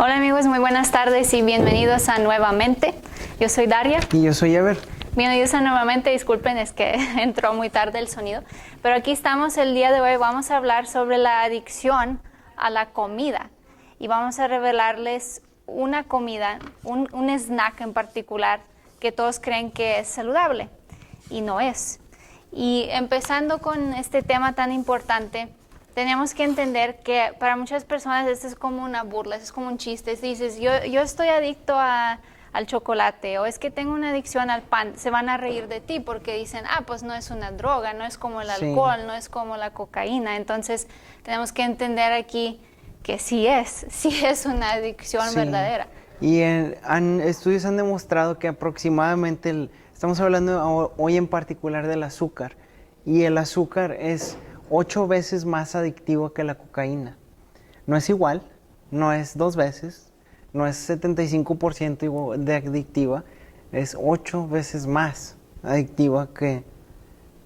Hola amigos, muy buenas tardes y bienvenidos a Nuevamente. Yo soy Daria. Y yo soy Ever. Bienvenidos a Nuevamente, disculpen, es que entró muy tarde el sonido. Pero aquí estamos el día de hoy, vamos a hablar sobre la adicción a la comida. Y vamos a revelarles una comida, un snack en particular que todos creen que es saludable y no es. Y empezando con este tema tan importante, tenemos que entender que para muchas personas esto es como una burla, es como un chiste. Dices, yo estoy adicto al chocolate, o es que tengo una adicción al pan. Se van a reír de ti porque dicen, pues no es una droga, no es como el alcohol, no es como la cocaína. Entonces tenemos que entender aquí que sí es una adicción verdadera. Y estudios han demostrado que aproximadamente, estamos hablando hoy en particular del azúcar, y el azúcar es 8 veces más adictivo que la cocaína. No es igual, no es 2 veces, no es 75% de adictiva, es 8 veces más adictiva que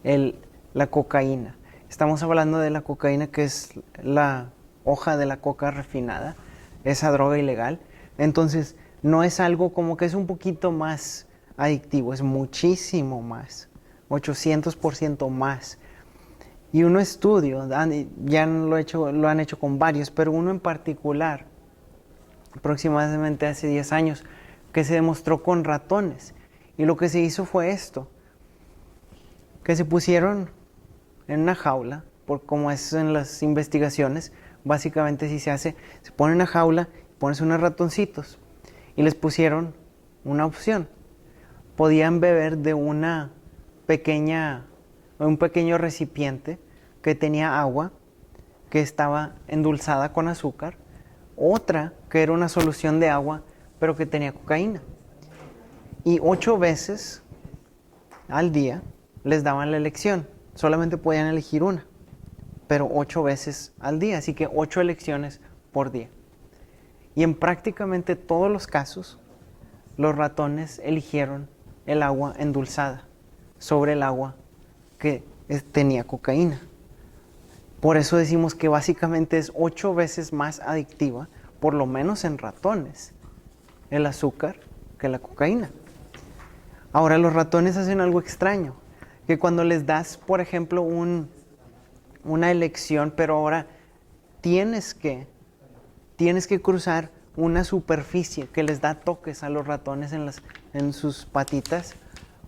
la cocaína. Estamos hablando de la cocaína, que es la hoja de la coca refinada, esa droga ilegal. Entonces, no es algo como que es un poquito más adictivo, es muchísimo más, 800% más. Y un estudio, ya lo han hecho con varios, pero uno en particular, aproximadamente hace 10 años, que se demostró con ratones. Y lo que se hizo fue esto, que se pusieron en una jaula, como es en las investigaciones, básicamente si se pone en una jaula, pones unos ratoncitos, y les pusieron una opción. Podían beber de un pequeño recipiente que tenía agua, que estaba endulzada con azúcar, otra que era una solución de agua, pero que tenía cocaína. Y 8 veces al día les daban la elección. Solamente podían elegir una, pero 8 veces al día, así que 8 elecciones por día. Y en prácticamente todos los casos, los ratones eligieron el agua endulzada sobre el agua que tenía cocaína. Por eso decimos que básicamente es 8 veces más adictiva, por lo menos en ratones, el azúcar que la cocaína. Ahora, los ratones hacen algo extraño, que cuando les das, por ejemplo, una elección, pero ahora tienes que cruzar una superficie que les da toques a los ratones en sus patitas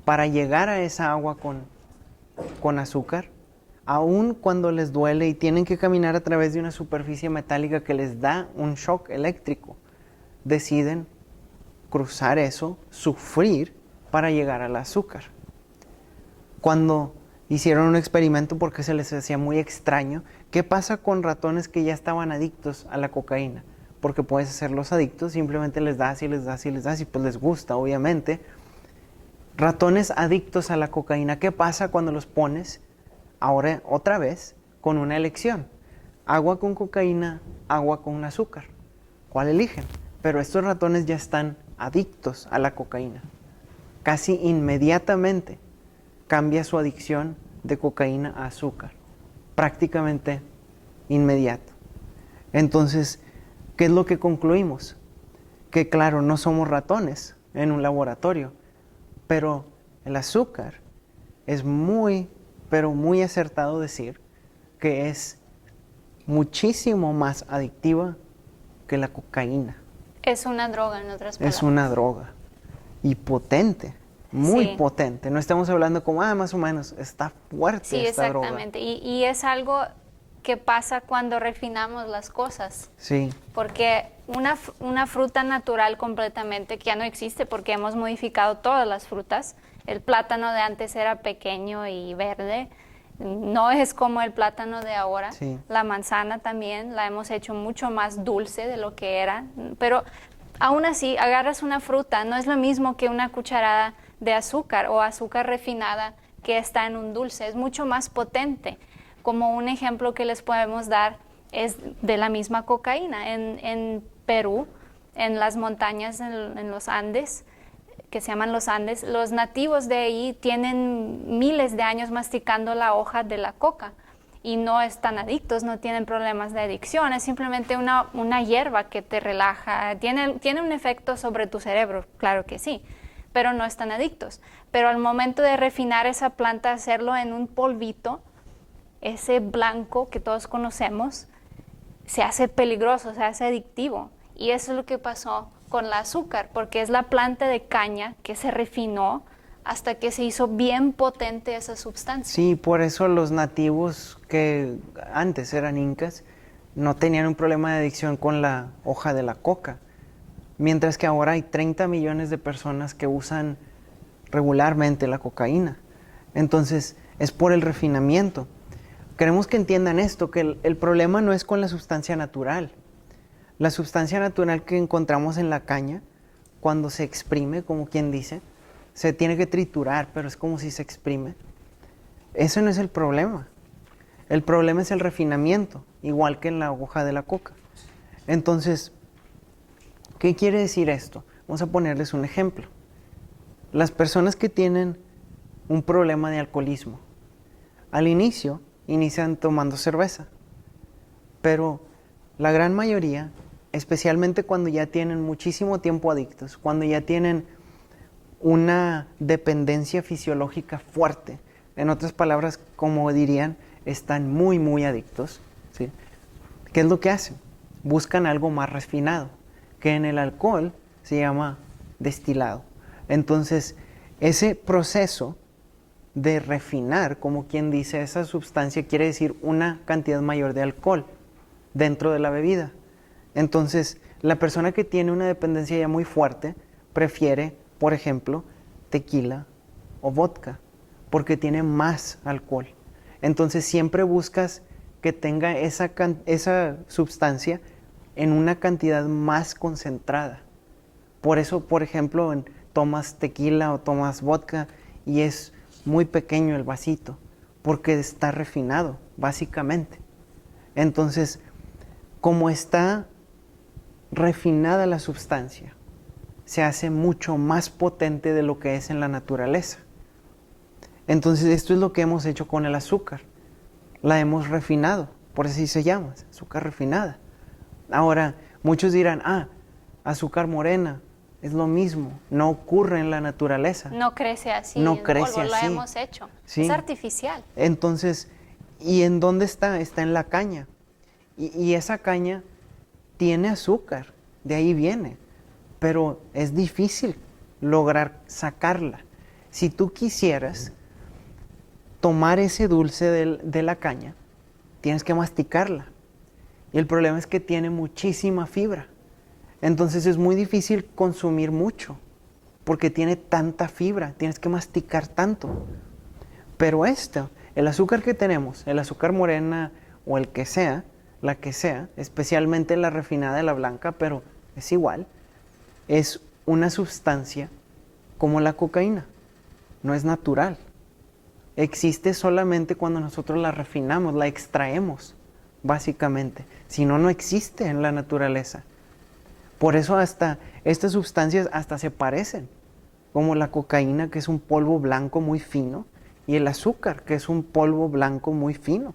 para llegar a esa agua con azúcar. Aun cuando les duele y tienen que caminar a través de una superficie metálica que les da un shock eléctrico, deciden cruzar eso, sufrir para llegar al azúcar. Cuando hicieron un experimento, porque se les hacía muy extraño, ¿qué pasa con ratones que ya estaban adictos a la cocaína? Porque puedes hacerlos adictos, simplemente les das y les das y les das y pues les gusta, obviamente. Ratones adictos a la cocaína, ¿qué pasa cuando los pones ahora otra vez con una elección? Agua con cocaína, agua con azúcar. ¿Cuál eligen? Pero estos ratones ya están adictos a la cocaína. Casi inmediatamente cambia su adicción de cocaína a azúcar. Prácticamente inmediato. Entonces, ¿qué es lo que concluimos? Que claro, no somos ratones en un laboratorio, pero el azúcar es pero muy acertado decir que es muchísimo más adictiva que la cocaína. Es una droga, en otras palabras. Es una droga. Y potente, muy potente. No estamos hablando como, más o menos, está fuerte esta droga. Sí, exactamente. Y es algo que pasa cuando refinamos las cosas. Sí. Porque una fruta natural completamente, que ya no existe porque hemos modificado todas las frutas. El plátano de antes era pequeño y verde, no es como el plátano de ahora. Sí. La manzana también la hemos hecho mucho más dulce de lo que era, pero aún así agarras una fruta, no es lo mismo que una cucharada de azúcar o azúcar refinada que está en un dulce, es mucho más potente. Como un ejemplo que les podemos dar es de la misma cocaína. En Perú, en las montañas, en los Andes, que se llaman los Andes, los nativos de ahí tienen miles de años masticando la hoja de la coca y no están adictos, no tienen problemas de adicción, es simplemente una hierba que te relaja, tiene un efecto sobre tu cerebro, claro que sí, pero no están adictos. Pero al momento de refinar esa planta, hacerlo en un polvito, ese blanco que todos conocemos, se hace peligroso, se hace adictivo. Y eso es lo que pasó con el azúcar, porque es la planta de caña que se refinó hasta que se hizo bien potente esa sustancia. Sí, por eso los nativos que antes eran incas no tenían un problema de adicción con la hoja de la coca, mientras que ahora hay 30 millones de personas que usan regularmente la cocaína. Entonces, es por el refinamiento. Queremos que entiendan esto, que el problema no es con la sustancia natural. La sustancia natural que encontramos en la caña, cuando se exprime, como quien dice, se tiene que triturar, pero es como si se exprime. Ese no es el problema. El problema es el refinamiento, igual que en la hoja de la coca. Entonces, ¿qué quiere decir esto? Vamos a ponerles un ejemplo. Las personas que tienen un problema de alcoholismo, al inicio inician tomando cerveza, pero la gran mayoría, especialmente cuando ya tienen muchísimo tiempo adictos, cuando ya tienen una dependencia fisiológica fuerte, en otras palabras, como dirían, están muy, muy adictos, ¿sí? ¿Qué es lo que hacen? Buscan algo más refinado, que en el alcohol se llama destilado. Entonces, ese proceso de refinar, como quien dice, esa sustancia quiere decir una cantidad mayor de alcohol dentro de la bebida. Entonces, la persona que tiene una dependencia ya muy fuerte prefiere, por ejemplo, tequila o vodka, porque tiene más alcohol. Entonces, siempre buscas que tenga esa sustancia en una cantidad más concentrada. Por eso, por ejemplo, tomas tequila o tomas vodka y es muy pequeño el vasito, porque está refinado, básicamente. Entonces, como está refinada la sustancia, se hace mucho más potente de lo que es en la naturaleza. Entonces, esto es lo que hemos hecho con el azúcar. La hemos refinado, por eso se llama, azúcar refinada. Ahora, muchos dirán, azúcar morena, es lo mismo, no ocurre en la naturaleza. No crece así, no crece polvo, así. lo hemos hecho. Sí. Es artificial. Entonces, ¿y en dónde está? Está en la caña. Y esa caña tiene azúcar, de ahí viene, pero es difícil lograr sacarla. Si tú quisieras tomar ese dulce de la caña, tienes que masticarla. Y el problema es que tiene muchísima fibra. Entonces es muy difícil consumir mucho, porque tiene tanta fibra, tienes que masticar tanto. Pero el azúcar que tenemos, el azúcar morena o el que sea, la que sea, especialmente la refinada, la blanca, pero es igual, es una sustancia como la cocaína, no es natural. Existe solamente cuando nosotros la refinamos, la extraemos, básicamente. Si no, no existe en la naturaleza. Por eso hasta estas sustancias hasta se parecen, como la cocaína, que es un polvo blanco muy fino, y el azúcar, que es un polvo blanco muy fino.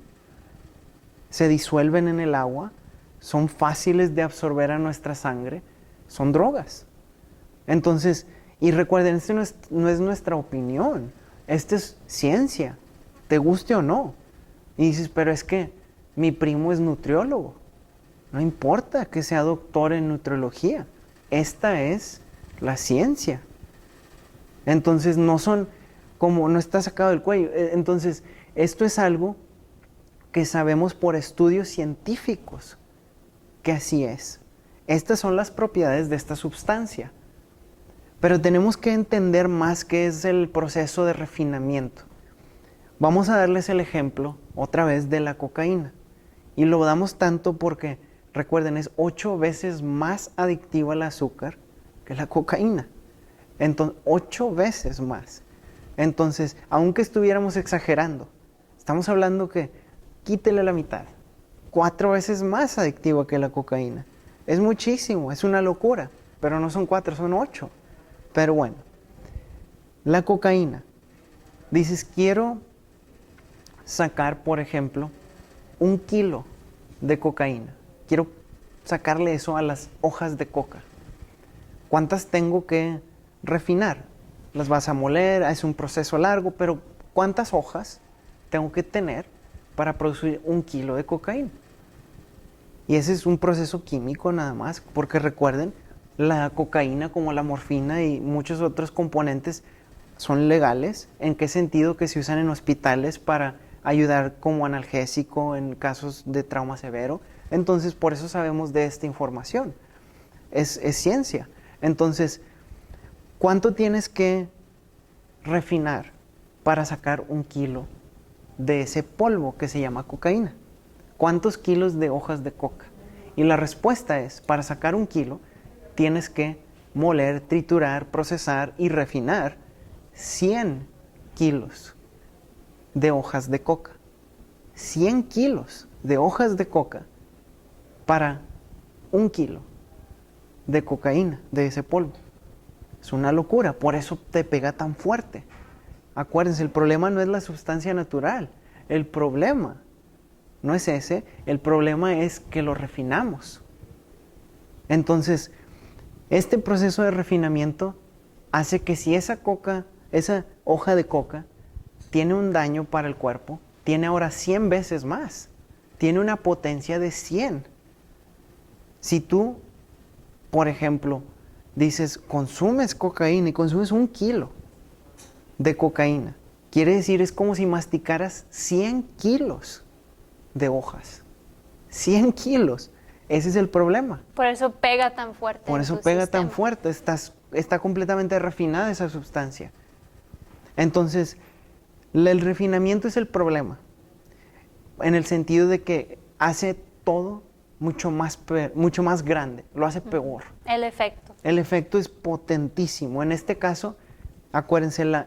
Se disuelven en el agua, son fáciles de absorber a nuestra sangre, son drogas. Entonces, y recuerden, esto no es nuestra opinión, esto es ciencia, te guste o no. Y dices, pero es que mi primo es nutriólogo. No importa que sea doctor en nutriología, esta es la ciencia. Entonces no está sacado del cuello. Entonces esto es algo que sabemos por estudios científicos que así es. Estas son las propiedades de esta sustancia. Pero tenemos que entender más qué es el proceso de refinamiento. Vamos a darles el ejemplo otra vez de la cocaína. Y lo damos tanto porque, recuerden, es 8 veces más adictiva el azúcar que la cocaína. Entonces, 8 veces más. Entonces, aunque estuviéramos exagerando, estamos hablando que quítele la mitad. 4 veces más adictiva que la cocaína. Es muchísimo, es una locura. Pero no son 4, son 8. Pero bueno, la cocaína. Dices, quiero sacar, por ejemplo, 1 kilo de cocaína, quiero sacarle eso a las hojas de coca. ¿Cuántas tengo que refinar? Las vas a moler, es un proceso largo, pero ¿cuántas hojas tengo que tener para producir 1 kilo de cocaína? Y ese es un proceso químico nada más, porque recuerden, la cocaína como la morfina y muchos otros componentes son legales. ¿En qué sentido? Que se usan en hospitales para ayudar como analgésico en casos de trauma severo. Entonces, por eso sabemos de esta información. Es ciencia. Entonces, ¿cuánto tienes que refinar para sacar 1 kilo de ese polvo que se llama cocaína? ¿Cuántos kilos de hojas de coca? Y la respuesta es, para sacar 1 kilo, tienes que moler, triturar, procesar y refinar 100 kilos de hojas de coca. 100 kilos de hojas de coca para 1 kilo de cocaína, de ese polvo. Es una locura, por eso te pega tan fuerte. Acuérdense, el problema no es la sustancia natural. El problema no es ese, el problema es que lo refinamos. Entonces, este proceso de refinamiento hace que si esa hoja de coca tiene un daño para el cuerpo, tiene ahora 100 veces más. Tiene una potencia de 100. Si tú, por ejemplo, dices, consumes cocaína y consumes 1 kilo de cocaína, quiere decir, es como si masticaras 100 kilos de hojas. 100 kilos. Ese es el problema. Por eso pega tan fuerte. Por eso pega tan fuerte. Está completamente refinada esa sustancia. Entonces, el refinamiento es el problema. En el sentido de que hace todo mucho más grande. Lo hace peor. El efecto. El efecto es potentísimo. En este caso, acuérdense,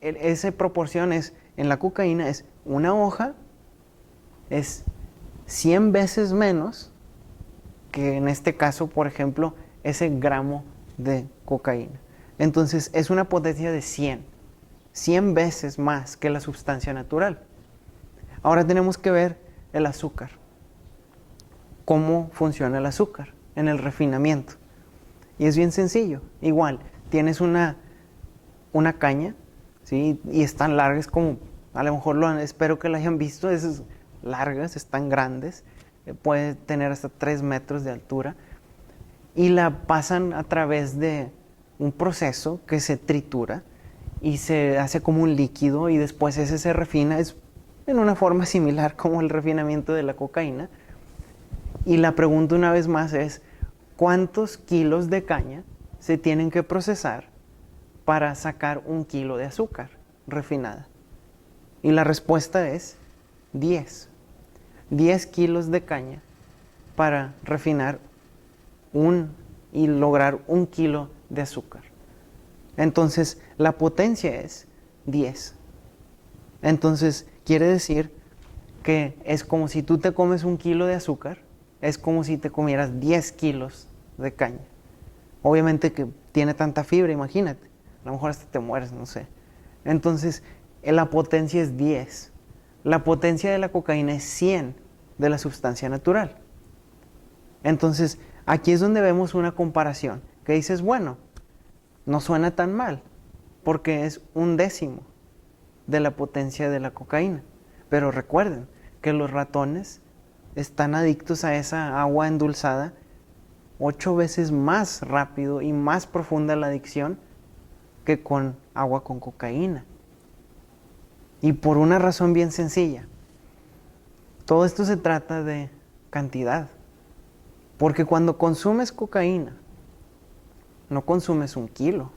esa proporción es, en la cocaína es una hoja, es 100 veces menos que en este caso, por ejemplo, ese gramo de cocaína. Entonces, es una potencia de 100 veces más que la sustancia natural. Ahora tenemos que ver el azúcar. ¿Cómo funciona el azúcar en el refinamiento? Y es bien sencillo. Igual, tienes una caña, ¿sí? Y están largas como, a lo mejor espero que lo hayan visto, esas largas, están grandes, puede tener hasta 3 metros de altura, y la pasan a través de un proceso que se tritura y se hace como un líquido y después ese se refina, es en una forma similar como el refinamiento de la cocaína. Y la pregunta una vez más es, ¿cuántos kilos de caña se tienen que procesar para sacar 1 kilo de azúcar refinada? Y la respuesta es 10 kilos de caña para refinar y lograr 1 kilo de azúcar. Entonces, la potencia es 10. Entonces, quiere decir que es como si tú te comes 1 kilo de azúcar, es como si te comieras 10 kilos de caña. Obviamente que tiene tanta fibra, imagínate. A lo mejor hasta te mueres, no sé. Entonces, la potencia es 10. La potencia de la cocaína es 100 de la sustancia natural. Entonces, aquí es donde vemos una comparación, que dices, bueno, no suena tan mal, porque es 1/10 de la potencia de la cocaína. Pero recuerden que los ratones están adictos a esa agua endulzada 8 veces más rápido y más profunda la adicción que con agua con cocaína. Y por una razón bien sencilla. Todo esto se trata de cantidad. Porque cuando consumes cocaína, no consumes 1 kilo.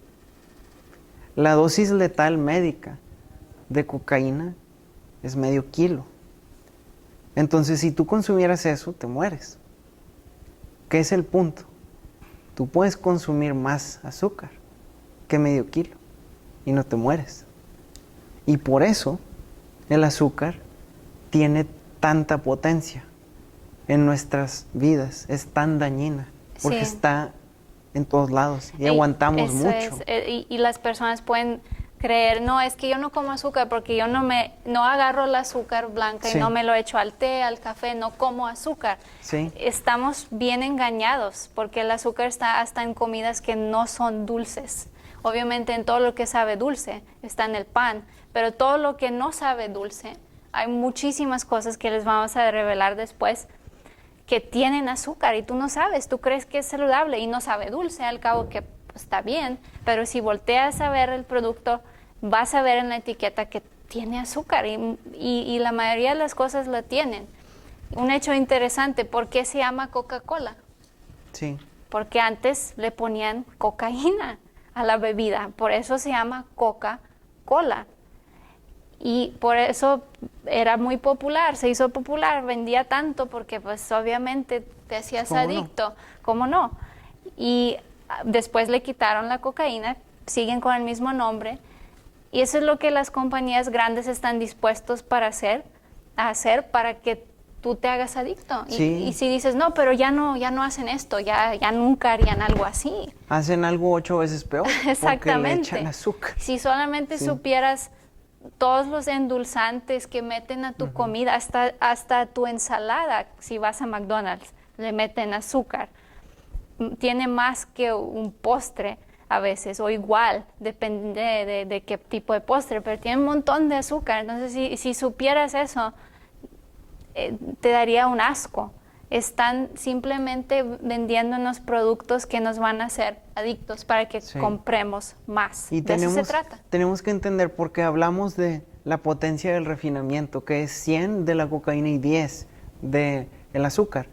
La dosis letal médica de cocaína es medio kilo. Entonces, si tú consumieras eso, te mueres. ¿Qué es el punto? Tú puedes consumir más azúcar que medio kilo y no te mueres. Y por eso el azúcar tiene tanta potencia en nuestras vidas, es tan dañina, porque Sí. está en todos lados y aguantamos Eso mucho. y las personas pueden creer, no, es que yo no como azúcar porque yo no agarro el azúcar blanca y Sí. no me lo echo al té, al café, no como azúcar. Sí. Estamos bien engañados porque el azúcar está hasta en comidas que no son dulces. Obviamente en todo lo que sabe dulce está en el pan, pero todo lo que no sabe dulce, hay muchísimas cosas que les vamos a revelar después que tienen azúcar y tú no sabes, tú crees que es saludable y no sabe dulce, al cabo que pues, está bien, pero si volteas a ver el producto, vas a ver en la etiqueta que tiene azúcar y la mayoría de las cosas la tienen. Un hecho interesante, ¿por qué se llama Coca-Cola? Sí. Porque antes le ponían cocaína a la bebida, por eso se llama Coca-Cola. Y por eso era muy popular, se hizo popular, vendía tanto porque pues obviamente te hacías ¿Cómo no? adicto, ¿cómo no? Y después le quitaron la cocaína, siguen con el mismo nombre y eso es lo que las compañías grandes están dispuestos a hacer para que tú te hagas adicto. Sí. Y si dices, no, pero ya no hacen esto, ya nunca harían algo así. Hacen algo 8 veces peor. Porque Exactamente. le echan azúcar. Si solamente Sí. supieras todos los endulzantes que meten a tu comida, hasta tu ensalada, si vas a McDonald's, le meten azúcar. Tiene más que un postre a veces, o igual, depende de qué tipo de postre, pero tiene un montón de azúcar. Entonces, si supieras eso, te daría un asco. Están simplemente vendiéndonos productos que nos van a hacer adictos para que Sí. compremos más. Y De eso se trata. tenemos que entender, porque hablamos de la potencia del refinamiento, que es 100 de la cocaína y 10 del azúcar.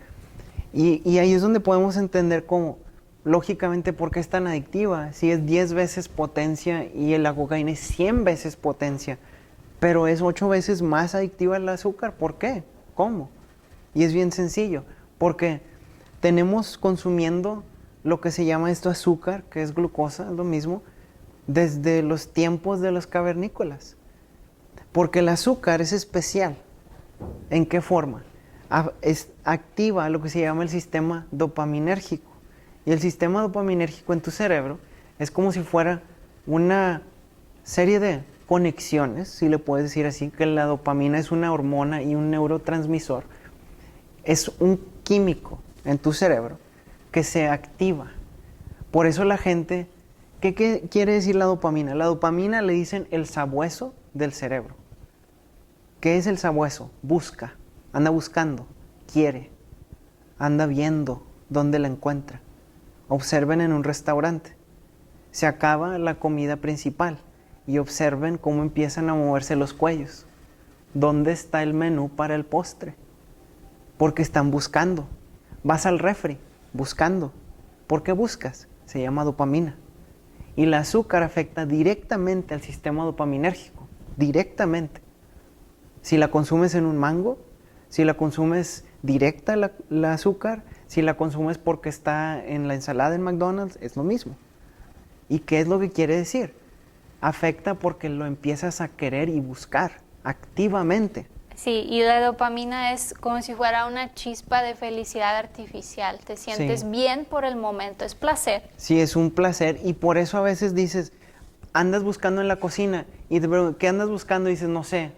Y ahí es donde podemos entender cómo, lógicamente, por qué es tan adictiva. Si es 10 veces potencia y la cocaína es 100 veces potencia, pero es 8 veces más adictiva el azúcar. ¿Por qué? ¿Cómo? Y es bien sencillo, porque tenemos consumiendo lo que se llama esto azúcar, que es glucosa, es lo mismo, desde los tiempos de los cavernícolas. Porque el azúcar es especial. ¿En qué forma? Activa lo que se llama el sistema dopaminérgico. Y el sistema dopaminérgico en tu cerebro es como si fuera una serie de conexiones, si le puedes decir así, que la dopamina es una hormona y un neurotransmisor. Es un químico en tu cerebro que se activa. Por eso la gente, ¿qué quiere decir la dopamina? La dopamina le dicen el sabueso del cerebro. ¿Qué es el sabueso? Busca, anda buscando, quiere, anda viendo dónde la encuentra. Observen en un restaurante, se acaba la comida principal y observen cómo empiezan a moverse los cuellos. ¿Dónde está el menú para el postre? Porque están buscando. Vas al refri, buscando. ¿Por qué buscas? Se llama dopamina. Y el azúcar afecta directamente al sistema dopaminérgico, directamente. Si la consumes en un mango, si la consumes directa la azúcar, si la consumes porque está en la ensalada en McDonald's, es lo mismo. ¿Y qué es lo que quiere decir? Afecta porque lo empiezas a querer y buscar activamente. Sí, y la dopamina es como si fuera una chispa de felicidad artificial. Te sientes Sí. bien por el momento, es placer. Sí, es un placer y por eso a veces dices, andas buscando en la cocina y te pregunto, ¿qué andas buscando? Y dices, no sé,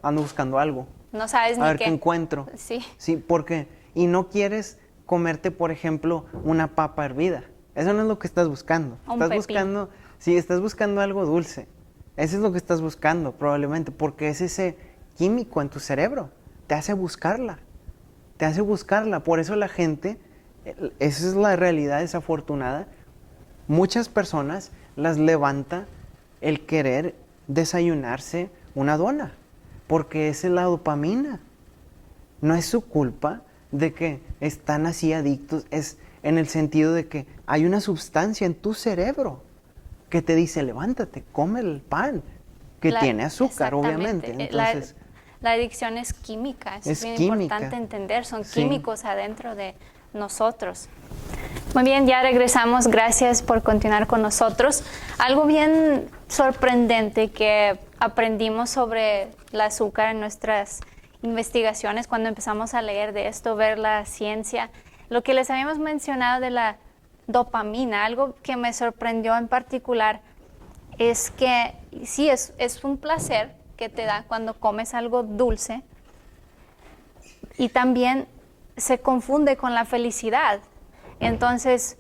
ando buscando algo. No sabes A ni ver qué qué. encuentro. Sí. Sí, porque, y no quieres comerte, por ejemplo, una papa hervida. Eso no es lo que estás buscando. Un Estás pepino. buscando, sí, estás buscando algo dulce. Eso es lo que estás buscando, probablemente, porque es ese químico en tu cerebro. Te hace buscarla. Te hace buscarla. Por eso la gente, esa es la realidad desafortunada. Muchas personas las levanta el querer desayunarse una dona, porque esa es la dopamina. No es su culpa de que están así adictos, es en el sentido de que hay una sustancia en tu cerebro que te dice, levántate, come el pan, que tiene azúcar, obviamente. Entonces, la adicción es química, es bien química. importante entender, son Sí. químicos adentro de nosotros. Muy bien, ya regresamos, gracias por continuar con nosotros. Algo bien sorprendente que aprendimos sobre el azúcar en nuestras investigaciones cuando empezamos a leer de esto, ver la ciencia, lo que les habíamos mencionado de la dopamina, algo que me sorprendió en particular es que sí, es un placer que te da cuando comes algo dulce, y también se confunde con la felicidad. Entonces,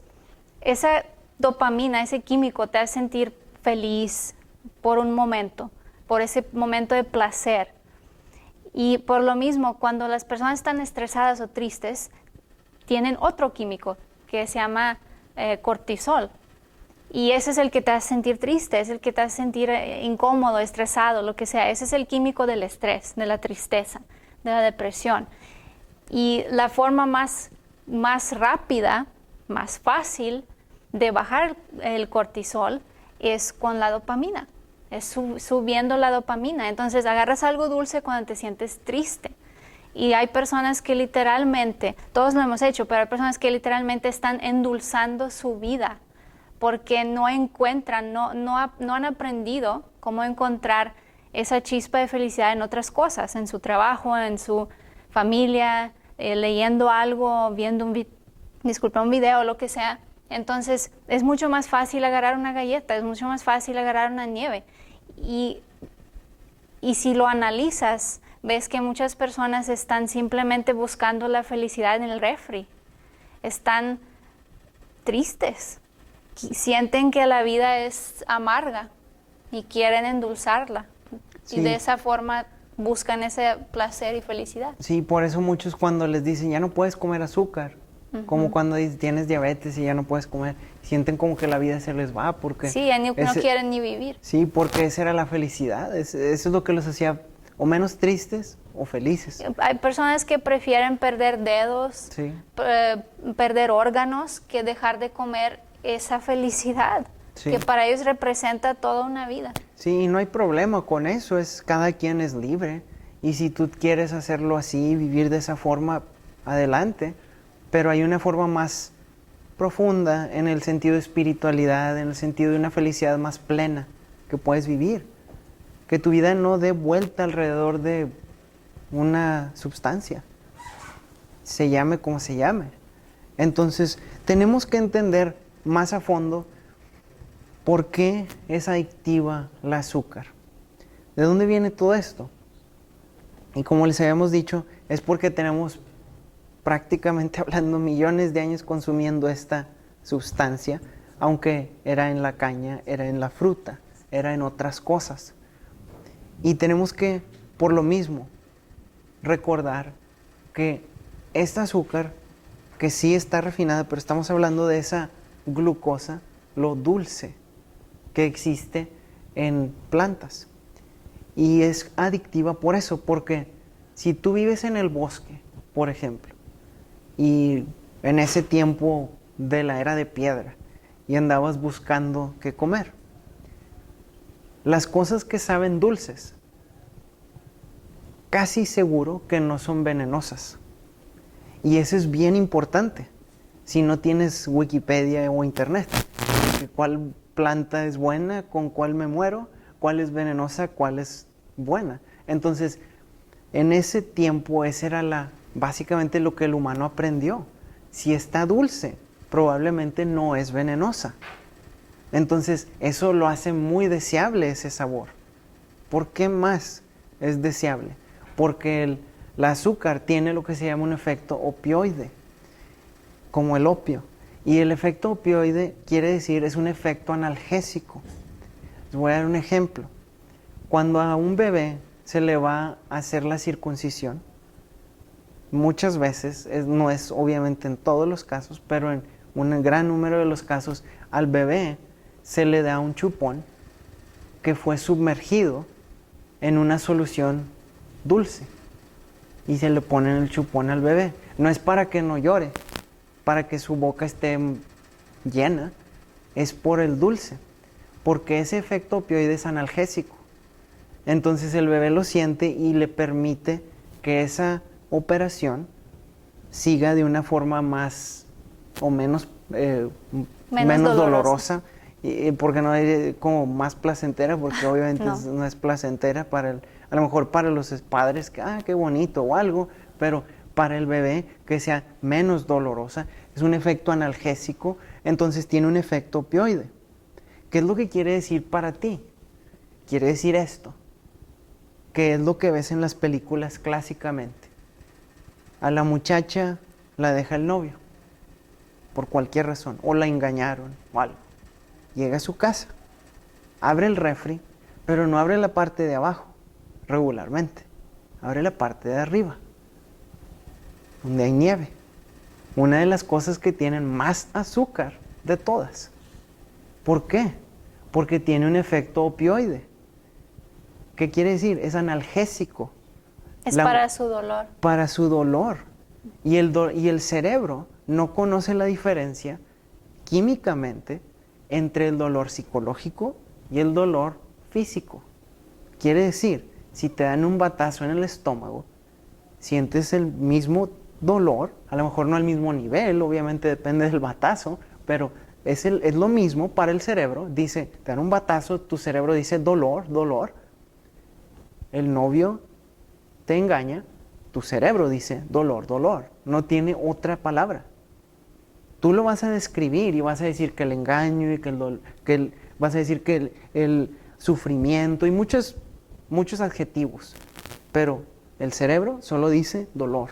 esa dopamina, ese químico te hace sentir feliz por un momento, por ese momento de placer. Y por lo mismo, cuando las personas están estresadas o tristes, tienen otro químico que se llama cortisol. Y ese es el que te hace sentir triste, es el que te hace sentir incómodo, estresado, lo que sea. Ese es el químico del estrés, de la tristeza, de la depresión. Y la forma más rápida, más fácil de bajar el cortisol es con la dopamina, es subiendo la dopamina. Entonces agarras algo dulce cuando te sientes triste. Y hay personas que literalmente, todos lo hemos hecho, pero hay personas que literalmente están endulzando su vida porque no encuentran, no han aprendido cómo encontrar esa chispa de felicidad en otras cosas, en su trabajo, en su familia, leyendo algo, viendo un video, lo que sea. Entonces es mucho más fácil agarrar una galleta, es mucho más fácil agarrar una nieve. Y si lo analizas, ves que muchas personas están simplemente buscando la felicidad en el refri. Están tristes, sienten que la vida es amarga y quieren endulzarla. Sí. Y de esa forma buscan ese placer y felicidad. Sí, por eso muchos cuando les dicen ya no puedes comer azúcar, como cuando tienes diabetes y ya no puedes comer, sienten como que la vida se les va porque... Sí, no quieren ni vivir. Sí, porque esa era la felicidad, eso es lo que los hacía o menos tristes o felices. Hay personas que prefieren perder dedos, sí. Perder órganos, que dejar de comer esa felicidad, sí, que para ellos representa toda una vida. Sí, y no hay problema con eso, cada quien es libre. Y si tú quieres hacerlo así, vivir de esa forma, adelante. Pero hay una forma más profunda en el sentido de espiritualidad, en el sentido de una felicidad más plena que puedes vivir. Que tu vida no dé vuelta alrededor de una sustancia, se llame como se llame. Entonces, tenemos que entender más a fondo por qué es adictiva el azúcar. ¿De dónde viene todo esto? Y como les habíamos dicho, es porque tenemos prácticamente hablando millones de años consumiendo esta sustancia, aunque era en la caña, era en la fruta, era en otras cosas. Y tenemos que, por lo mismo, recordar que este azúcar, que sí está refinada, pero estamos hablando de esa glucosa, lo dulce que existe en plantas. Y es adictiva por eso, porque si tú vives en el bosque, por ejemplo, y en ese tiempo de la era de piedra, y andabas buscando qué comer, las cosas que saben dulces, casi seguro que no son venenosas. Y eso es bien importante. Si no tienes Wikipedia o internet, ¿cuál planta es buena? ¿Con cuál me muero? ¿Cuál es venenosa? ¿Cuál es buena? Entonces, en ese tiempo, ese era básicamente lo que el humano aprendió. Si está dulce, probablemente no es venenosa. Entonces, eso lo hace muy deseable ese sabor. ¿Por qué más es deseable? Porque el azúcar tiene lo que se llama un efecto opioide, como el opio. Y el efecto opioide quiere decir, es un efecto analgésico. Les voy a dar un ejemplo. Cuando a un bebé se le va a hacer la circuncisión, muchas veces, no es obviamente en todos los casos, pero en un gran número de los casos, al bebé se le da un chupón que fue sumergido en una solución dulce y se le pone el chupón al bebé. No es para que no llore, para que su boca esté llena, es por el dulce, porque ese efecto opioide es analgésico. Entonces el bebé lo siente y le permite que esa operación siga de una forma más o menos dolorosa, porque no es como más placentera, porque obviamente no es placentera a lo mejor para los padres, que qué bonito o algo, pero para el bebé que sea menos dolorosa. Es un efecto analgésico, entonces tiene un efecto opioide, ¿Qué es lo que quiere decir para ti? Quiere decir esto, que es lo que ves en las películas clásicamente. A la muchacha la deja el novio, por cualquier razón, o la engañaron o algo. Llega a su casa, abre el refri, pero no abre la parte de abajo, regularmente. Abre la parte de arriba, donde hay nieve. Una de las cosas que tienen más azúcar de todas. ¿Por qué? Porque tiene un efecto opioide. ¿Qué quiere decir? Es analgésico. Es para su dolor. Para su dolor. Y el cerebro no conoce la diferencia químicamente entre el dolor psicológico y el dolor físico. Quiere decir, si te dan un batazo en el estómago, sientes el mismo dolor, a lo mejor no al mismo nivel, obviamente depende del batazo, pero es lo mismo para el cerebro. Dice, te dan un batazo, tu cerebro dice dolor, dolor. El novio te engaña, tu cerebro dice dolor, dolor. No tiene otra palabra. Tú lo vas a describir y vas a decir que el engaño y vas a decir que el sufrimiento y muchos adjetivos, pero el cerebro solo dice dolor.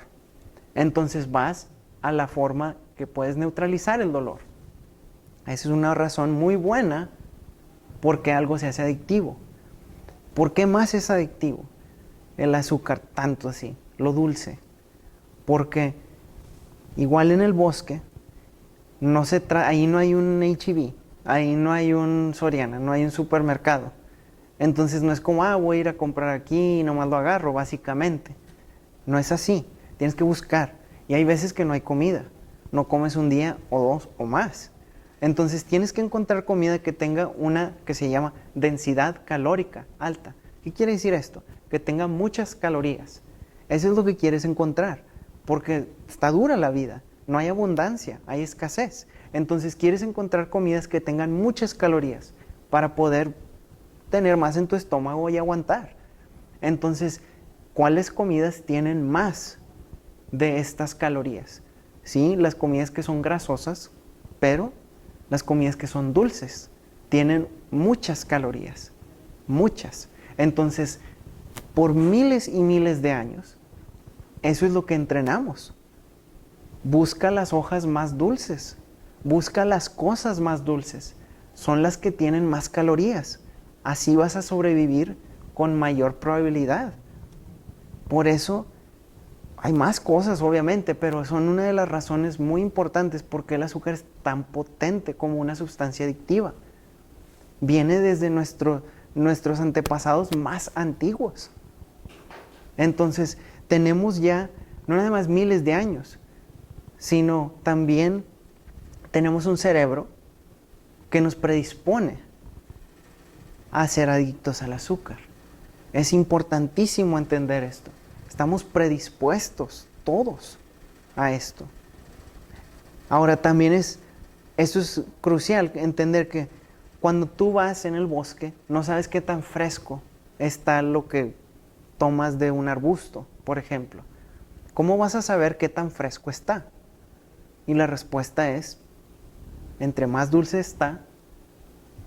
Entonces vas a la forma que puedes neutralizar el dolor. Esa es una razón muy buena por qué algo se hace adictivo. ¿Por qué más es adictivo el azúcar tanto así, lo dulce? Porque igual en el bosque, ahí no hay un H-E-B, ahí no hay un Soriana, no hay un supermercado. Entonces no es como, voy a ir a comprar aquí y nomás lo agarro, básicamente. No es así, tienes que buscar. Y hay veces que no hay comida, no comes un día o dos o más. Entonces tienes que encontrar comida que tenga una que se llama densidad calórica alta. ¿Qué quiere decir esto? Que tenga muchas calorías. Eso es lo que quieres encontrar, porque está dura la vida, no hay abundancia, hay escasez. Entonces quieres encontrar comidas que tengan muchas calorías para poder tener más en tu estómago y aguantar. Entonces, ¿cuáles comidas tienen más de estas calorías? Sí, las comidas que son grasosas, pero las comidas que son dulces tienen muchas calorías, muchas. Entonces, por miles y miles de años, eso es lo que entrenamos. Busca las hojas más dulces, busca las cosas más dulces, son las que tienen más calorías. Así vas a sobrevivir con mayor probabilidad. Por eso hay más cosas, obviamente, pero son una de las razones muy importantes por qué el azúcar es tan potente como una sustancia adictiva. Viene desde nuestros antepasados más antiguos. Entonces, tenemos ya no nada más miles de años, sino también tenemos un cerebro que nos predispone a ser adictos al azúcar. Es importantísimo entender esto. Estamos predispuestos todos a esto. Ahora también eso es crucial, entender que cuando tú vas en el bosque, no sabes qué tan fresco está lo que tomas de un arbusto, por ejemplo. ¿Cómo vas a saber qué tan fresco está? Y la respuesta es, entre más dulce está,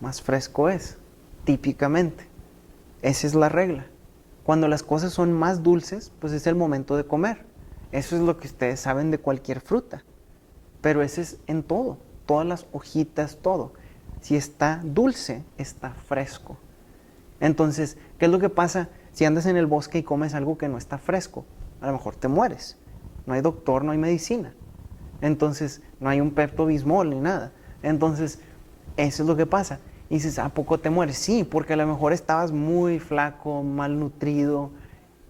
más fresco es, típicamente. Esa es la regla. Cuando las cosas son más dulces, pues es el momento de comer. Eso es lo que ustedes saben de cualquier fruta. Pero ese es en todo, todas las hojitas, todo. Si está dulce, está fresco. Entonces, ¿qué es lo que pasa si andas en el bosque y comes algo que no está fresco? A lo mejor te mueres. No hay doctor, no hay medicina. Entonces, no hay un Pepto-Bismol ni nada. Entonces, eso es lo que pasa. Y dices, ¿a poco te mueres? Sí, porque a lo mejor estabas muy flaco, malnutrido,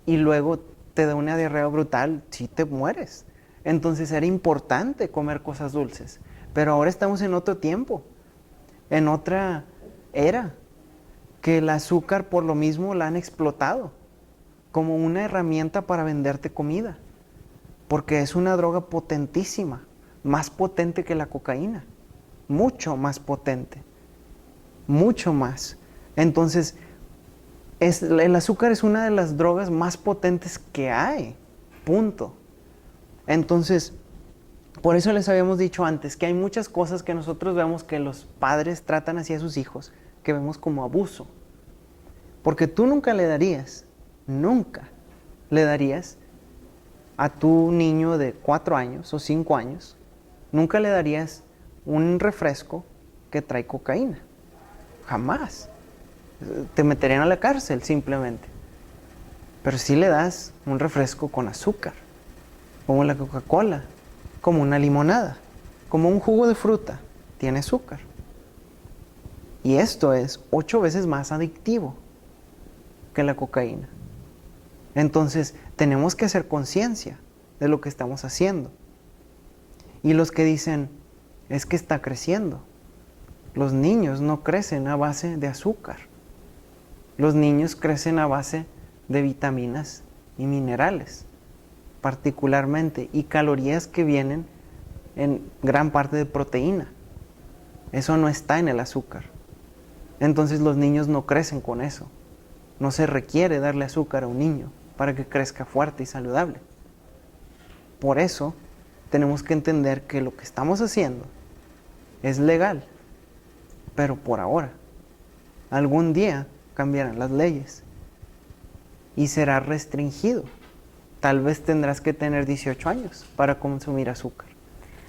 y luego te da una diarrea brutal, sí te mueres. Entonces era importante comer cosas dulces. Pero ahora estamos en otro tiempo, en otra era, que el azúcar por lo mismo la han explotado como una herramienta para venderte comida. Porque es una droga potentísima, más potente que la cocaína, mucho más potente. Mucho más. Entonces, el azúcar es una de las drogas más potentes que hay. Punto. Entonces, Por eso les habíamos dicho antes que hay muchas cosas que nosotros vemos que los padres tratan así a sus hijos, que vemos como abuso. Porque tú nunca le darías a tu niño de 4 años o 5 años, nunca le darías un refresco que trae cocaína. Jamás. Te meterían a la cárcel simplemente. Pero sí le das un refresco con azúcar, como la Coca-Cola, como una limonada, como un jugo de fruta, tiene azúcar. Y esto es 8 veces más adictivo que la cocaína. Entonces, tenemos que hacer conciencia de lo que estamos haciendo. Y los que dicen, es que está creciendo. Los niños no crecen a base de azúcar. Los niños crecen a base de vitaminas y minerales, particularmente, y calorías que vienen en gran parte de proteína. Eso no está en el azúcar. Entonces los niños no crecen con eso. No se requiere darle azúcar a un niño para que crezca fuerte y saludable. Por eso tenemos que entender que lo que estamos haciendo es legal, pero por ahora. Algún día cambiarán las leyes y será restringido. Tal vez tendrás que tener 18 años para consumir azúcar.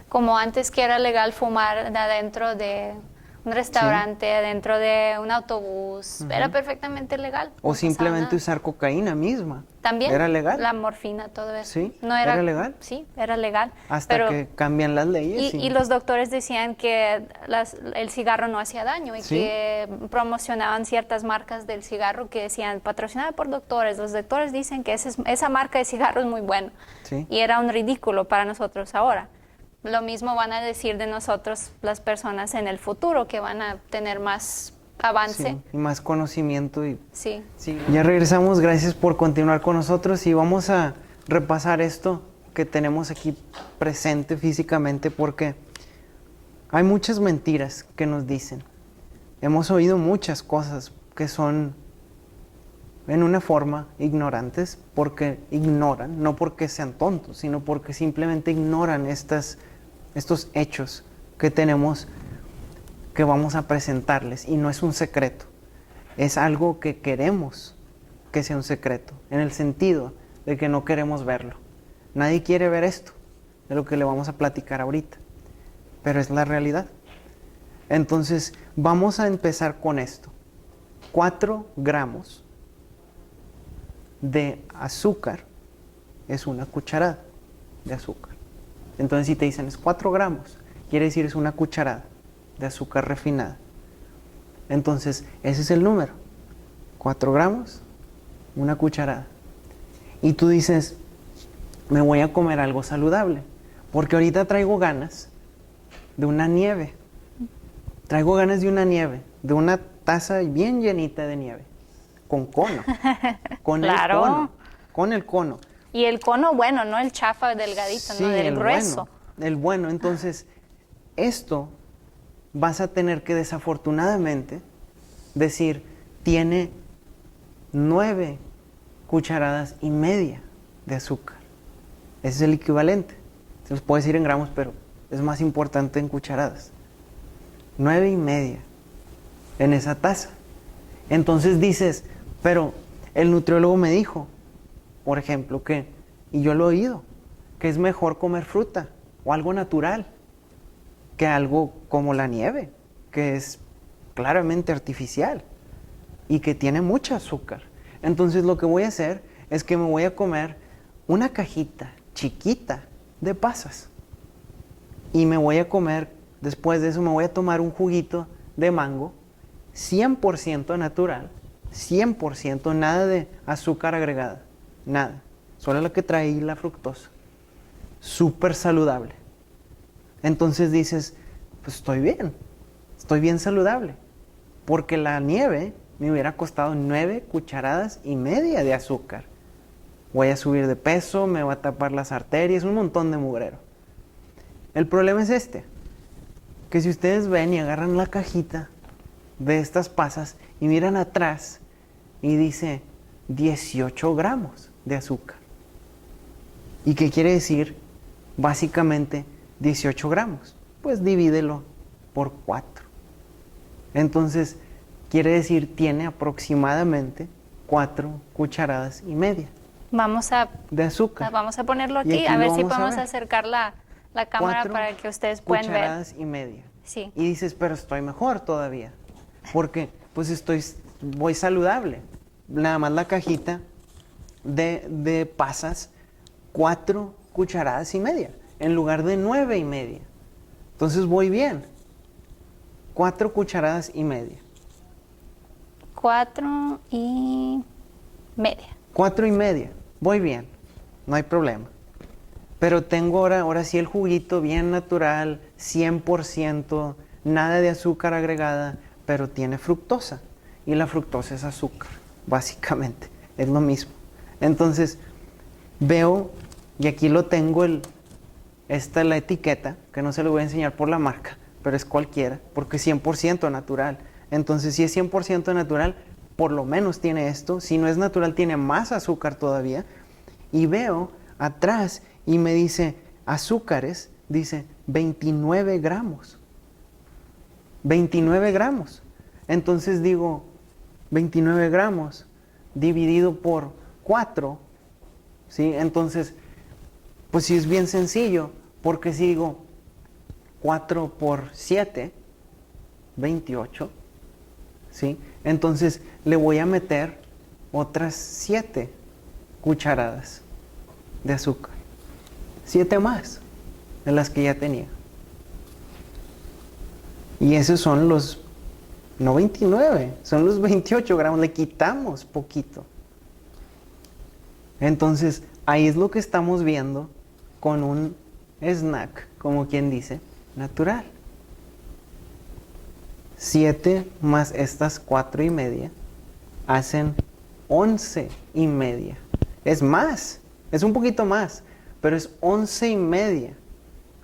Como antes que era legal fumar adentro de un restaurante, adentro de un autobús, era perfectamente legal. O simplemente usar cocaína misma. También. ¿Era legal? La morfina, todo eso. Sí, no ¿era legal? Sí, era legal. Hasta que cambian las leyes. Y los doctores decían que el cigarro no hacía daño y que promocionaban ciertas marcas del cigarro que decían patrocinada por doctores. Los doctores dicen que esa marca de cigarro es muy buena. Y era un ridículo para nosotros ahora. Lo mismo van a decir de nosotros las personas en el futuro, que van a tener más avance. Sí, y más conocimiento. Sí. Ya regresamos, gracias por continuar con nosotros y vamos a repasar esto que tenemos aquí presente físicamente porque hay muchas mentiras que nos dicen. Hemos oído muchas cosas que son en una forma ignorantes porque ignoran, no porque sean tontos, sino porque simplemente ignoran estos hechos que tenemos, que vamos a presentarles, y no es un secreto, es algo que queremos que sea un secreto, en el sentido de que no queremos verlo. Nadie quiere ver esto, de lo que le vamos a platicar ahorita, pero es la realidad. Entonces, vamos a empezar con esto. 4 gramos de azúcar es una cucharada de azúcar. Entonces, si te dicen es 4 gramos, quiere decir es una cucharada de azúcar refinada. Entonces, ese es el número. 4 gramos, una cucharada. Y tú dices, me voy a comer algo saludable, porque ahorita traigo ganas de una nieve. Traigo ganas de una nieve, de una taza bien llenita de nieve, con cono, con claro. el cono, con el cono. Y el cono bueno, no el chafa delgadito, Sí, no del el grueso. Bueno, el bueno. Entonces, esto vas a tener que desafortunadamente decir, tiene 9 cucharadas y media de azúcar. Ese es el equivalente. Se los puedo decir en gramos, pero es más importante en cucharadas. 9 y media en esa taza. Entonces dices, pero el nutriólogo me dijo, por ejemplo, y yo lo he oído, que es mejor comer fruta o algo natural que algo como la nieve, que es claramente artificial y que tiene mucho azúcar. Entonces lo que voy a hacer es que me voy a comer una cajita chiquita de pasas y me voy a comer, después de eso me voy a tomar un juguito de mango 100% natural, 100%, nada de azúcar agregada, nada, solo lo que trae la fructosa, súper saludable. Entonces dices, pues estoy bien saludable, porque la nieve me hubiera costado 9 cucharadas y media de azúcar. Voy a subir de peso, me va a tapar las arterias, un montón de mugrero. El problema es que si ustedes ven y agarran la cajita de estas pasas y miran atrás y dice 18 gramos de azúcar. ¿Y qué quiere decir? Básicamente 18 gramos. Pues divídelo por 4. Entonces, quiere decir, tiene aproximadamente 4 cucharadas y media Vamos a, de azúcar. vamos a ponerlo Y aquí, aquí a lo ver si vamos a podemos ver. acercar la cámara 4 para que ustedes puedan ver. cucharadas y media. Sí. Y dices, pero estoy mejor todavía. Porque pues voy saludable. Nada más la cajita de pasas, 4 cucharadas y media, en lugar de 9 y media. Entonces voy bien. 4 cucharadas y media. 4 y media. 4 y media. Voy bien. No hay problema. Pero tengo ahora sí el juguito bien natural, 100%, nada de azúcar agregada, pero tiene fructosa. Y la fructosa es azúcar, básicamente. Es lo mismo. Entonces, veo, y aquí lo tengo, esta es la etiqueta, que no se lo voy a enseñar por la marca, pero es cualquiera, porque es 100% natural. Entonces, si es 100% natural, por lo menos tiene esto. Si no es natural, tiene más azúcar todavía. Y veo atrás y me dice azúcares, dice 29 gramos. 29 gramos. Entonces digo, 29 gramos dividido por 4, ¿sí? Entonces, pues sí es bien sencillo, porque si digo 4 por 7, 28, ¿sí? Entonces le voy a meter otras 7 cucharadas de azúcar. 7 más de las que ya tenía. Y esos son los, no 29, son los 28 gramos. Le quitamos poquito. Entonces, ahí es lo que estamos viendo con un snack, como quien dice, natural. 7 más estas 4 y media hacen 11 y media. Es más, es un poquito más, pero es 11 y media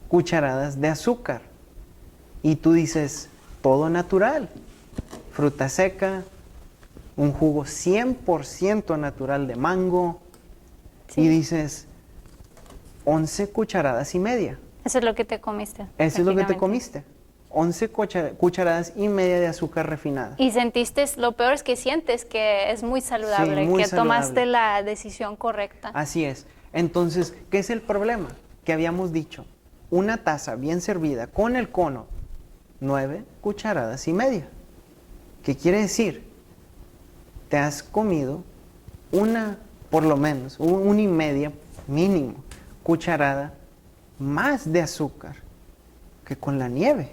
cucharadas de azúcar. Y tú dices, todo natural, fruta seca, un jugo 100% natural de mango, Sí. y dices, 11 cucharadas y media. Eso es lo que te comiste. Eso es lo que te prácticamente. comiste. 11 cucharadas y media de azúcar refinada. Y sentiste, lo peor es que sientes que es muy saludable, Sí, muy que tomaste saludable. la decisión correcta. Así es. Entonces, ¿qué es el problema? Que habíamos dicho, una taza bien servida con el cono, 9 cucharadas y media. ¿Qué quiere decir? Te has comido una, por lo menos, una y media mínimo cucharada más de azúcar que con la nieve.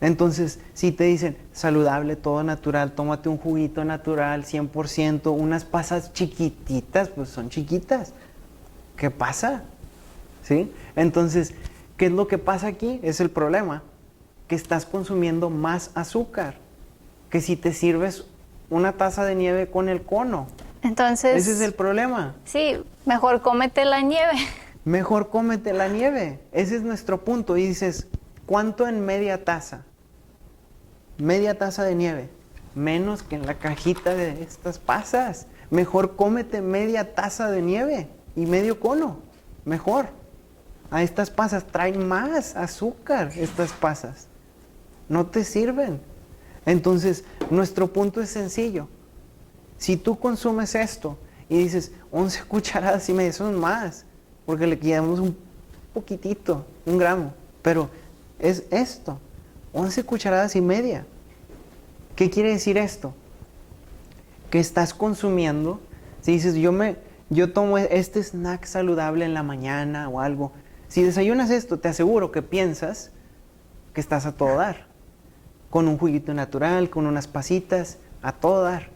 Entonces, si te dicen saludable, todo natural, tómate un juguito natural, 100%, unas pasas chiquititas, pues son chiquitas. ¿Qué pasa? ¿Sí? Entonces, ¿qué es lo que pasa aquí? Es el problema, que estás consumiendo más azúcar que si te sirves una taza de nieve con el cono. Entonces, Ese es el problema. sí, mejor cómete la nieve. Mejor cómete la nieve. Ese es nuestro punto. Y dices, ¿cuánto en media taza? Media taza de nieve. Menos que en la cajita de estas pasas. Mejor cómete media taza de nieve y medio cono. Mejor. A estas pasas traen más azúcar, estas pasas. No te sirven. Entonces, nuestro punto es sencillo. Si tú consumes esto y dices 11 cucharadas y media, son más, porque le quitamos un poquitito, 1 gramo, pero es esto, 11 cucharadas y media. ¿Qué quiere decir esto? Que estás consumiendo, si dices yo tomo este snack saludable en la mañana o algo, si desayunas esto, te aseguro que piensas que estás a todo dar, con un juguito natural, con unas pasitas, a todo dar.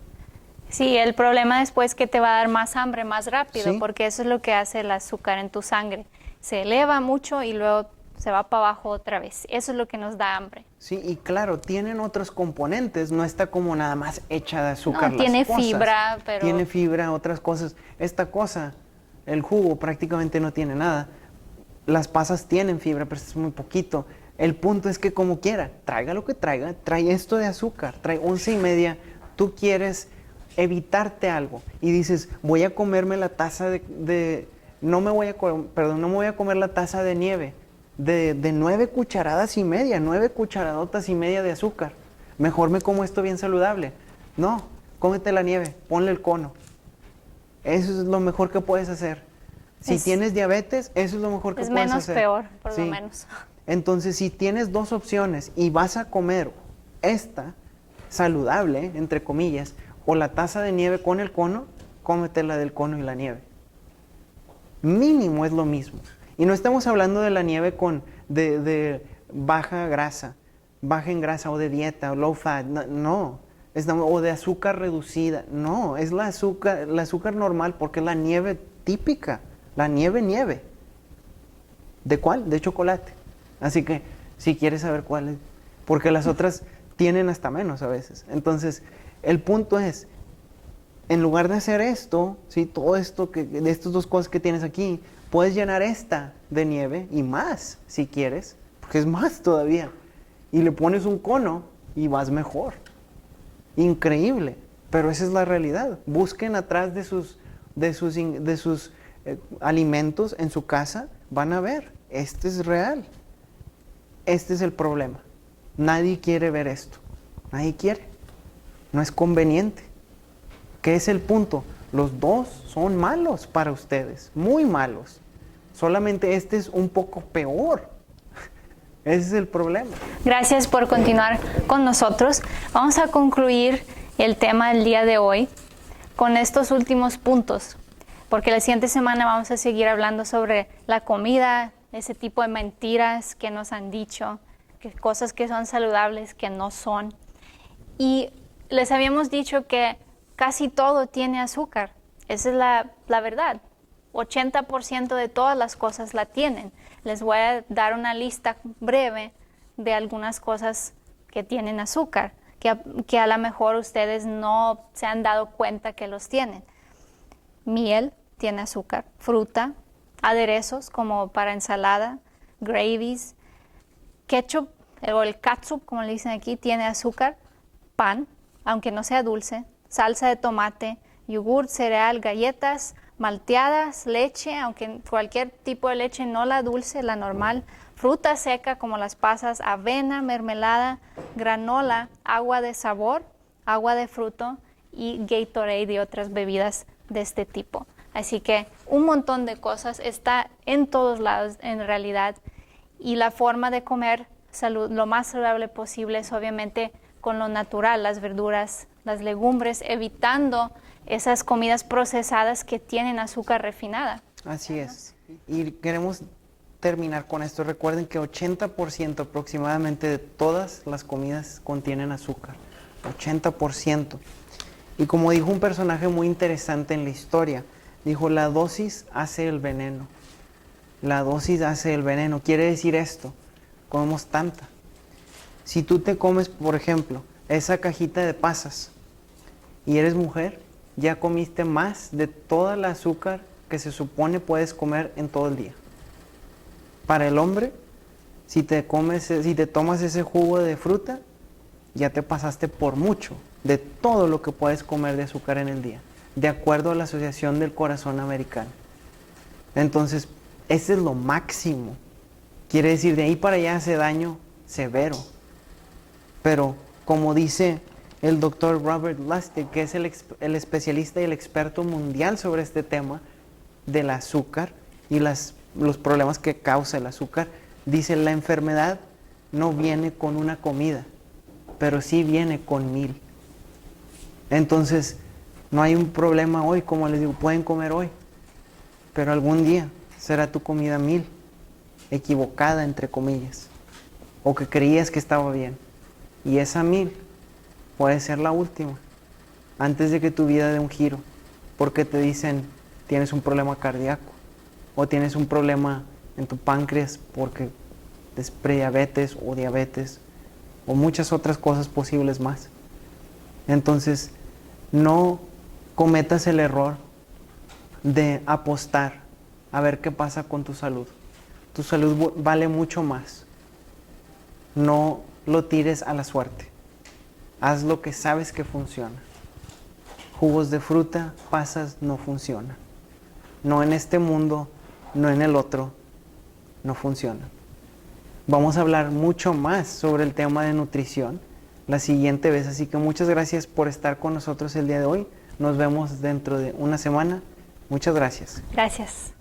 Sí, el problema después es que te va a dar más hambre más rápido, Sí. porque eso es lo que hace el azúcar en tu sangre. Se eleva mucho y luego se va para abajo otra vez. Eso es lo que nos da hambre. Sí, y claro, tienen otros componentes, no está como nada más hecha de azúcar. No, las tiene cosas. fibra, pero... Tiene fibra, otras cosas. Esta cosa, el jugo prácticamente no tiene nada. Las pasas tienen fibra, pero es muy poquito. El punto es que como quiera, traiga lo que traiga, trae esto de azúcar, trae 11 y media, tú quieres evitarte algo y dices, voy a comerme la taza no me voy a comer la taza de nieve de 9 cucharadas y media, 9 cucharadotas y media de azúcar. Mejor me como esto bien saludable. No, cómete la nieve, ponle el cono. Eso es lo mejor que puedes hacer. Si tienes diabetes, eso es lo mejor que puedes hacer. Es menos peor, por Sí. lo menos. Entonces, si tienes dos opciones y vas a comer esta saludable, entre comillas, o la taza de nieve con el cono, cómete la del cono y la nieve. Mínimo es lo mismo. Y no estamos hablando de la nieve de baja grasa, baja en grasa o de dieta o low fat, no. O de azúcar reducida, no. Es el azúcar normal porque es la nieve típica, la nieve. ¿De cuál? De chocolate. Así que si quieres saber cuál es, porque las otras tienen hasta menos a veces. Entonces, el punto es, en lugar de hacer esto, ¿sí? Todo esto, de estas dos cosas que tienes aquí, puedes llenar esta de nieve y más, si quieres, porque es más todavía. Y le pones un cono y vas mejor. Increíble, pero esa es la realidad. Busquen atrás de sus alimentos en su casa, van a ver, este es real. Este es el problema. Nadie quiere ver esto. Nadie quiere. No es conveniente. ¿Qué es el punto? Los dos son malos para ustedes, muy malos. Solamente este es un poco peor. Ese es el problema. Gracias por continuar con nosotros. Vamos a concluir el tema del día de hoy con estos últimos puntos, porque la siguiente semana vamos a seguir hablando sobre la comida, ese tipo de mentiras que nos han dicho, que cosas que son saludables que no son. Y les habíamos dicho que casi todo tiene azúcar. Esa es la verdad. 80% de todas las cosas la tienen. Les voy a dar una lista breve de algunas cosas que tienen azúcar, que a lo mejor ustedes no se han dado cuenta que los tienen. Miel tiene azúcar, fruta, aderezos como para ensalada, gravies, ketchup o el catsup, como le dicen aquí, tiene azúcar, pan, aunque no sea dulce, salsa de tomate, yogur, cereal, galletas, malteadas, leche, aunque cualquier tipo de leche, no la dulce, la normal, fruta seca como las pasas, avena, mermelada, granola, agua de sabor, agua de fruto y Gatorade y otras bebidas de este tipo. Así que un montón de cosas está en todos lados en realidad, y la forma de comer lo más saludable posible es obviamente con lo natural, las verduras, las legumbres, evitando esas comidas procesadas que tienen azúcar refinada. Así es. Y queremos terminar con esto. Recuerden que 80% aproximadamente de todas las comidas contienen azúcar. 80%. Y como dijo un personaje muy interesante en la historia, dijo, la dosis hace el veneno. La dosis hace el veneno. Quiere decir esto, comemos tanta. Si tú te comes, por ejemplo, esa cajita de pasas y eres mujer, ya comiste más de toda la azúcar que se supone puedes comer en todo el día. Para el hombre, si te tomas ese jugo de fruta, ya te pasaste por mucho de todo lo que puedes comer de azúcar en el día, de acuerdo a la Asociación del Corazón Americano. Entonces, ese es lo máximo. Quiere decir, de ahí para allá hace daño severo. Pero, como dice el doctor Robert Lustig, que es el especialista y el experto mundial sobre este tema del azúcar y los problemas que causa el azúcar, dice, la enfermedad no viene con una comida, pero sí viene con 1000. Entonces, no hay un problema hoy, como les digo, pueden comer hoy, pero algún día será tu comida 1000, equivocada entre comillas, o que creías que estaba bien, y esa 1000 puede ser la última, antes de que tu vida dé un giro, porque te dicen, tienes un problema cardíaco, o tienes un problema en tu páncreas porque es prediabetes o diabetes, o muchas otras cosas posibles más. Entonces, no cometas el error de apostar a ver qué pasa con tu salud. Tu salud vale mucho más. No lo tires a la suerte. Haz lo que sabes que funciona. Jugos de fruta, pasas, no funcionan. No en este mundo, no en el otro, no funcionan. Vamos a hablar mucho más sobre el tema de nutrición la siguiente vez, así que muchas gracias por estar con nosotros el día de hoy. Nos vemos dentro de una semana. Muchas gracias. Gracias.